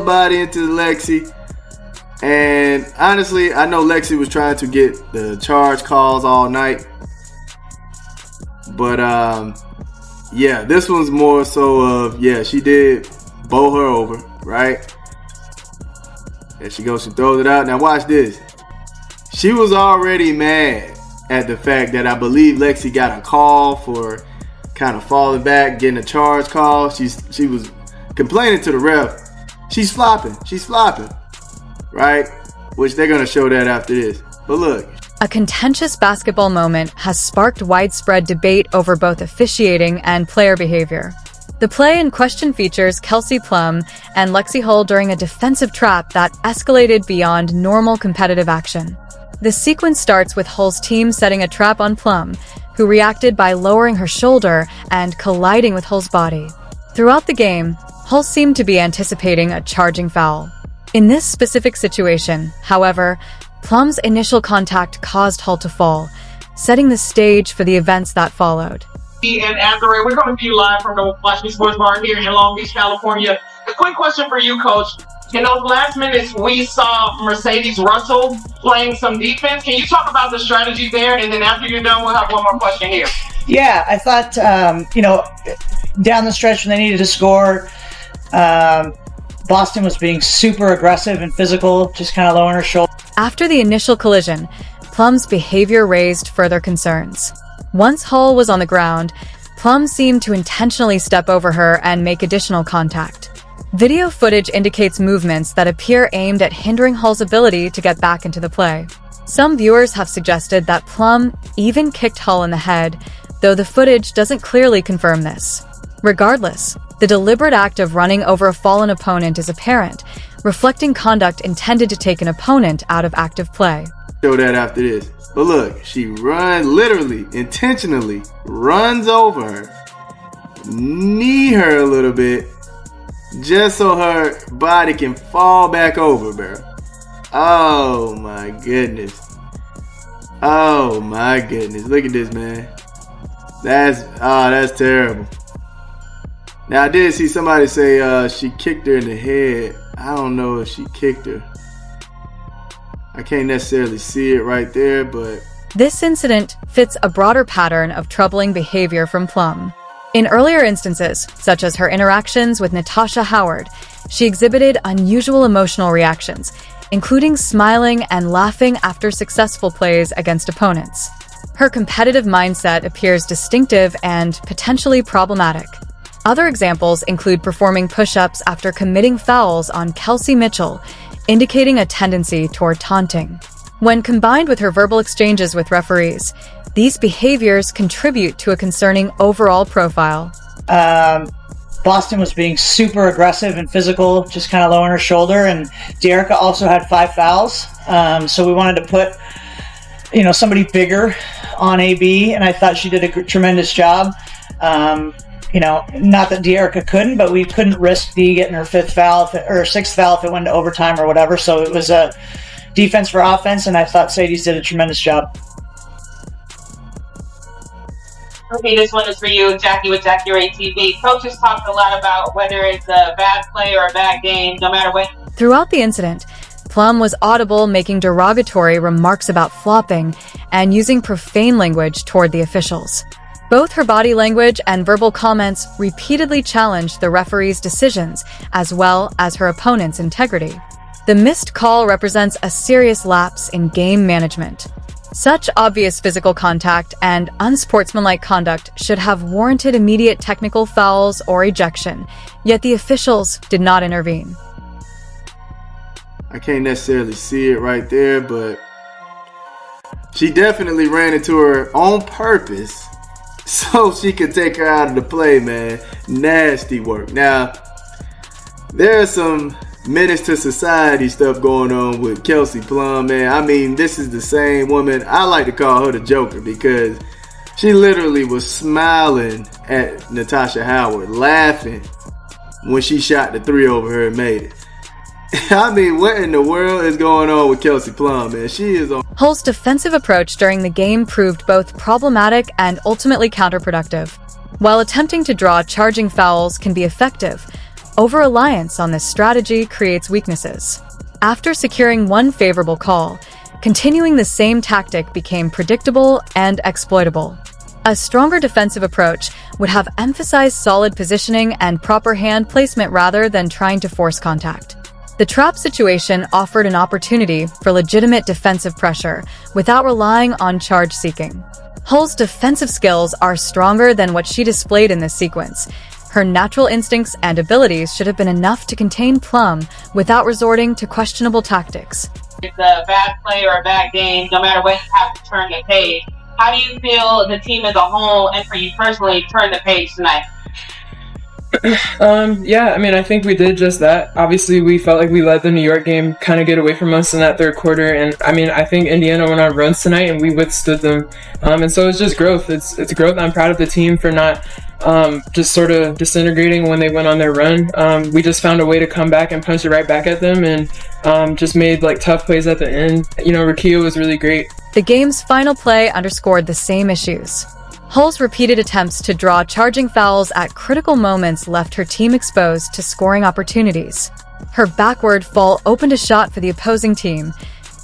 body into Lexie. And honestly, I know Lexie was trying to get the charge calls all night. But yeah, this one's more so of, yeah, she did bow her over, right? And she goes, she throws it out. Now watch this. She was already mad at the fact that I believe Lexie got a call for kind of falling back, getting a charge call. She was complaining to the ref. She's flopping, right? Which they're going to show that after this. But look. A contentious basketball moment has sparked widespread debate over both officiating and player behavior. The play in question features Kelsey Plum and Lexie Hull during a defensive trap that escalated beyond normal competitive action. The sequence starts with Hull's team setting a trap on Plum, who reacted by lowering her shoulder and colliding with Hull's body. Throughout the game, Hull seemed to be anticipating a charging foul. In this specific situation, however, Plum's initial contact caused Hull to fall, setting the stage for the events that followed. And Azure, we're coming to you live from the Lexie Sports Bar here in Long Beach, California. A quick question for you, Coach. In those last minutes, we saw Mercedes Russell playing some defense. Can you talk about the strategy there? And then after you're done, we'll have one more question here. Yeah, I thought, down the stretch when they needed to score, Boston was being super aggressive and physical, just kind of lowering her shoulder. After the initial collision, Plum's behavior raised further concerns. Once Hull was on the ground, Plum seemed to intentionally step over her and make additional contact. Video footage indicates movements that appear aimed at hindering Hull's ability to get back into the play. Some viewers have suggested that Plum even kicked Hull in the head, though the footage doesn't clearly confirm this. Regardless, the deliberate act of running over a fallen opponent is apparent, reflecting conduct intended to take an opponent out of active play. Show that after this. But look, she literally, intentionally runs over her, knee her a little bit, just so her body can fall back over, bro. Oh my goodness. Oh my goodness. Look at this, man. That's terrible. Now I did see somebody say she kicked her in the head. I don't know if she kicked her. I can't necessarily see it right there, but this incident fits a broader pattern of troubling behavior from Plum. In earlier instances, such as her interactions with Natasha Howard, she exhibited unusual emotional reactions, including smiling and laughing after successful plays against opponents. Her competitive mindset appears distinctive and potentially problematic. Other examples include performing push-ups after committing fouls on Kelsey Mitchell, indicating a tendency toward taunting. When combined with her verbal exchanges with referees, these behaviors contribute to a concerning overall profile. Boston was being super aggressive and physical, just kind of lowering her shoulder, and Dearica also had 5 fouls. So we wanted to put, somebody bigger on AB, and I thought she did a tremendous job. Not that Dearica couldn't, but we couldn't risk Dee getting her 5th foul or 6th foul if it went to overtime or whatever. So it was a defense for offense, and I thought Sadie's did a tremendous job. Okay, this one is for you, Jackie with Jackie Ray TV. Coaches talked a lot about whether it's a bad play or a bad game, no matter what. Throughout the incident, Plum was audible making derogatory remarks about flopping and using profane language toward the officials. Both her body language and verbal comments repeatedly challenged the referee's decisions, as well as her opponent's integrity. The missed call represents a serious lapse in game management. Such obvious physical contact and unsportsmanlike conduct should have warranted immediate technical fouls or ejection, yet the officials did not intervene. I can't necessarily see it right there, but she definitely ran into her on purpose so she could take her out of the play, man. Nasty work. Now, there's some menace to society stuff going on with Kelsey Plum, man. I mean, this is the same woman. I like to call her the Joker because she literally was smiling at Natasha Howard, laughing when she shot the 3 over her and made it. I mean, what in the world is going on with Kelsey Plum, man? She is on. Hull's defensive approach during the game proved both problematic and ultimately counterproductive. While attempting to draw charging fouls can be effective, Over-reliance on this strategy creates weaknesses. After securing one favorable call, continuing the same tactic became predictable and exploitable. A stronger defensive approach would have emphasized solid positioning and proper hand placement rather than trying to force contact. The trap situation offered an opportunity for legitimate defensive pressure without relying on charge seeking. Hull's defensive skills are stronger than what she displayed in this sequence. Her natural instincts and abilities should have been enough to contain Plum without resorting to questionable tactics. It's a bad play or a bad game, no matter what, you have to turn the page. How do you feel the team as a whole, and for you personally, turn the page tonight? Yeah, I mean, I think we did just that. Obviously, we felt like we let the New York game kind of get away from us in that third quarter. And I mean, I think Indiana went on runs tonight and we withstood them. And so it's just growth. It's growth. I'm proud of the team for not just sort of disintegrating when they went on their run. We just found a way to come back and punch it right back at them and just made like tough plays at the end. You know, Rakia was really great. The game's final play underscored the same issues. Hull's repeated attempts to draw charging fouls at critical moments left her team exposed to scoring opportunities. Her backward fall opened a shot for the opposing team,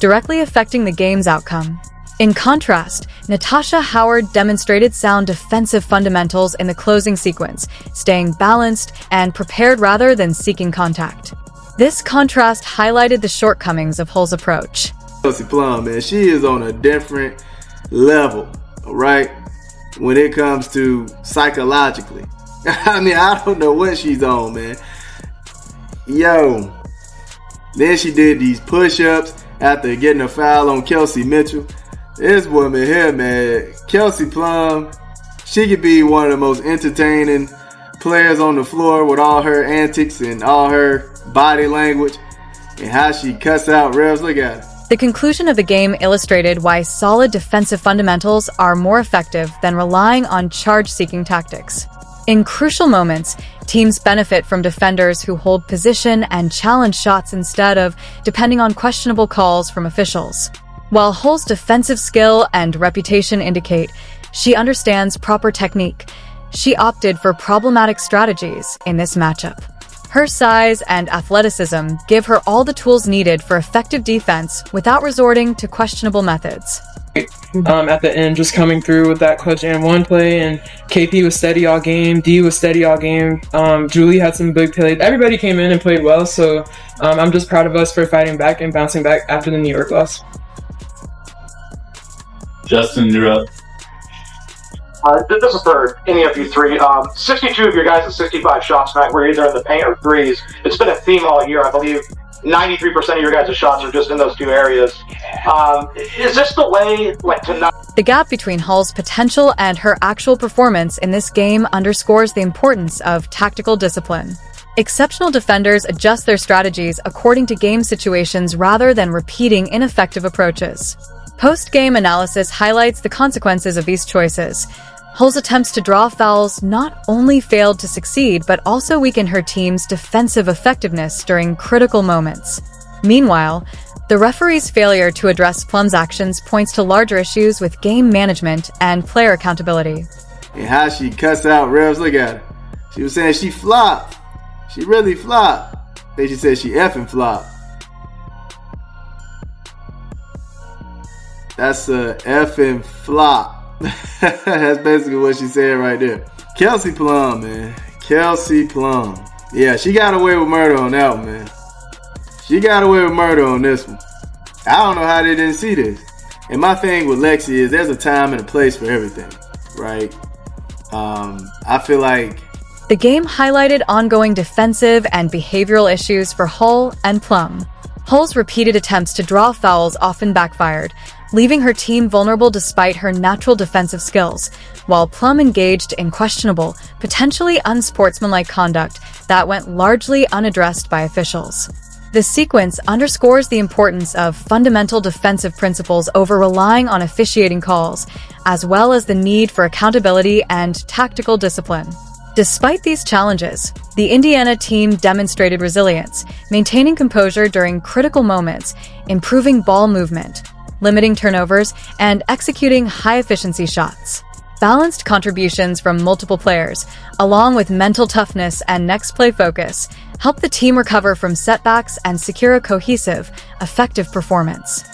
directly affecting the game's outcome. In contrast, Natasha Howard demonstrated sound defensive fundamentals in the closing sequence, staying balanced and prepared rather than seeking contact. This contrast highlighted the shortcomings of Hull's approach. Kelsey Plum, man, she is on a different level, all right? When it comes to psychologically. I mean, I don't know what she's on, man. Yo. Then she did these push-ups after getting a foul on Kelsey Mitchell. This woman here, man, Kelsey Plum, she could be one of the most entertaining players on the floor with all her antics and all her body language and how she cuts out refs. Look at her. The conclusion of the game illustrated why solid defensive fundamentals are more effective than relying on charge-seeking tactics. In crucial moments, teams benefit from defenders who hold position and challenge shots instead of depending on questionable calls from officials. While Hull's defensive skill and reputation indicate she understands proper technique, she opted for problematic strategies in this matchup. Her size and athleticism give her all the tools needed for effective defense without resorting to questionable methods. At the end, just coming through with that clutch and one play, and KP was steady all game, D was steady all game, Julie had some big plays. Everybody came in and played well, so I'm just proud of us for fighting back and bouncing back after the New York loss. Justin, you're up. This is for any of you three. 62 of your guys at 65 shots tonight were either in the paint or threes. It's been a theme all year. I believe 93% of your guys' shots are just in those two areas. Is this the way, like, tonight? The gap between Hull's potential and her actual performance in this game underscores the importance of tactical discipline. Exceptional defenders adjust their strategies according to game situations rather than repeating ineffective approaches. Post-game analysis highlights the consequences of these choices. Hull's attempts to draw fouls not only failed to succeed, but also weakened her team's defensive effectiveness during critical moments. Meanwhile, the referee's failure to address Plum's actions points to larger issues with game management and player accountability. And how she cuts out refs. Look at her. She was saying she flopped. She really flopped. Then she said she effing flopped. That's a effing flop. That's basically what she said right there. Kelsey Plum, man. Kelsey Plum. Yeah, she got away with murder on that one, man. She got away with murder on this one. I don't know how they didn't see this. And my thing with Lexie is there's a time and a place for everything, right? I feel like the game highlighted ongoing defensive and behavioral issues for Hull and Plum. Hull's repeated attempts to draw fouls often backfired, leaving her team vulnerable despite her natural defensive skills, while Plum engaged in questionable, potentially unsportsmanlike conduct that went largely unaddressed by officials. This sequence underscores the importance of fundamental defensive principles over relying on officiating calls, as well as the need for accountability and tactical discipline. Despite these challenges, the Indiana team demonstrated resilience, maintaining composure during critical moments, improving ball movement, limiting turnovers, and executing high-efficiency shots. Balanced contributions from multiple players, along with mental toughness and next play focus, help the team recover from setbacks and secure a cohesive, effective performance.